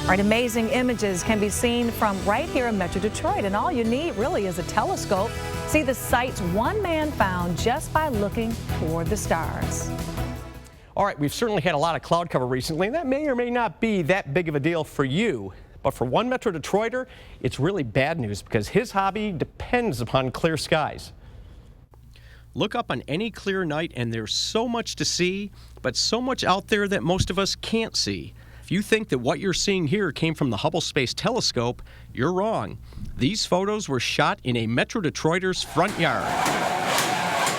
All right, amazing images can be seen from right here in Metro Detroit, and all you need really is a telescope. See the sights one man found just by looking toward the stars. All right, we've certainly had a lot of cloud cover recently, and that may or may not be that big of a deal for you. But for one Metro Detroiter, it's really bad news because his hobby depends upon clear skies. Look up on any clear night and there's so much to see, but so much out there that most of us can't see. If you think that what you're seeing here came from the Hubble Space Telescope, you're wrong. These photos were shot in a Metro Detroiter's front yard.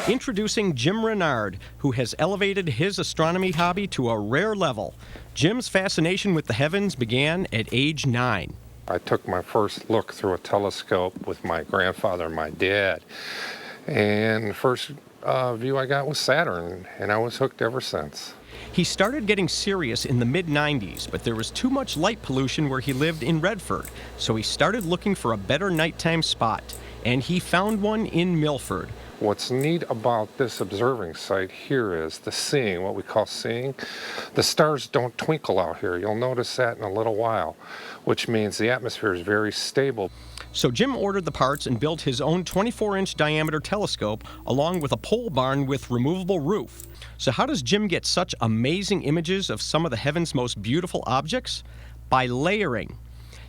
Introducing Jim Renard, who has elevated his astronomy hobby to a rare level. Jim's fascination with the heavens began at age 9. I took my first look through a telescope with my grandfather and my dad. And the first view I got was Saturn, and I was hooked ever since. He started getting serious in the mid-90s, but there was too much light pollution where he lived in Redford, so he started looking for a better nighttime spot, and he found one in Milford. What's neat about this observing site here is the seeing, what we call seeing. The stars don't twinkle out here. You'll notice that in a little while, which means the atmosphere is very stable. So Jim ordered the parts and built his own 24-inch diameter telescope along with a pole barn with removable roof. So how does Jim get such amazing images of some of the heaven's most beautiful objects? By layering.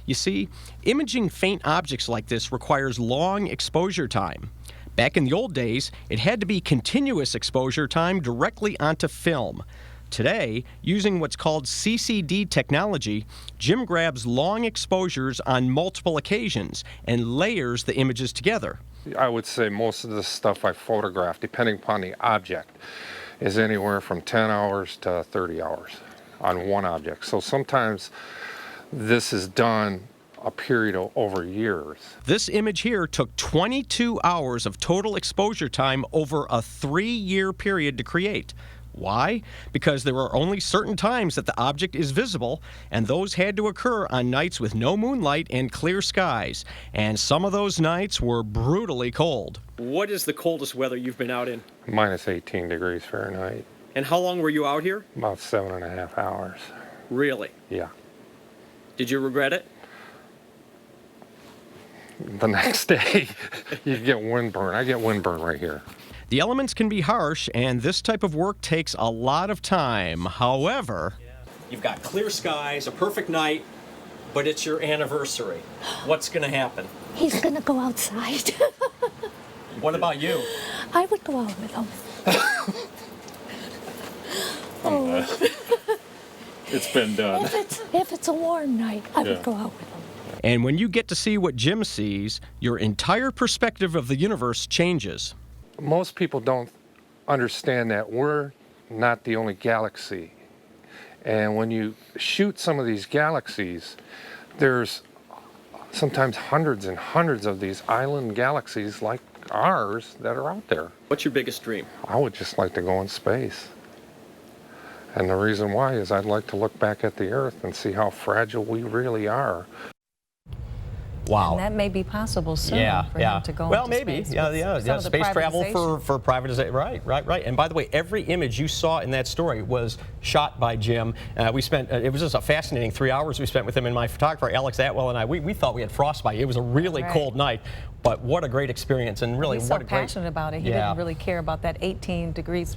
You see, imaging faint objects like this requires long exposure time. Back in the old days, it had to be continuous exposure time directly onto film. Today, using what's called CCD technology, Jim grabs long exposures on multiple occasions and layers the images together. I would say most of the stuff I photograph, depending upon the object, is anywhere from 10 hours to 30 hours on one object. So sometimes this is done a period of over years. This image here took 22 hours of total exposure time over a 3-year period to create. Why? Because there are only certain times that the object is visible, and those had to occur on nights with no moonlight and clear skies. And some of those nights were brutally cold. What is the coldest weather you've been out in? Minus 18 degrees Fahrenheit. And how long were you out here? About 7.5 hours. Really? Yeah. Did you regret it? The next day, you get windburn. I get windburn right here. The elements can be harsh, and this type of work takes a lot of time. However, you've got clear skies, a perfect night, but it's your anniversary. What's going to happen? He's going to go outside. What about you? I would go out with him. It's been done. If it's a warm night, I would go out with him. And when you get to see what Jim sees, your entire perspective of the universe changes. Most people don't understand that we're not the only galaxy. And when you shoot some of these galaxies, there's sometimes hundreds and hundreds of these island galaxies like ours that are out there. What's your biggest dream? I would just like to go in space. And the reason why is I'd like to look back at the Earth and see how fragile we really are. Wow. And that may be possible soon for him to go well, into maybe. space. Yeah. Space travel for privatization. Right. And by the way, every image you saw in that story was shot by Jim. We spent, it was just a fascinating 3 hours we spent with him, and my photographer, Alex Atwell, and I, we thought we had frostbite. It was a really cold night, but what a great experience, and really He's what so a great... passionate about it. He didn't really care about that 18 degrees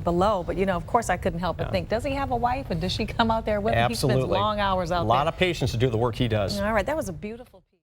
below, but you know, of course I couldn't help but think, does he have a wife, and does she come out there with him? Absolutely. He spends long hours out there. A lot of patience to do the work he does. All right, that was a beautiful piece.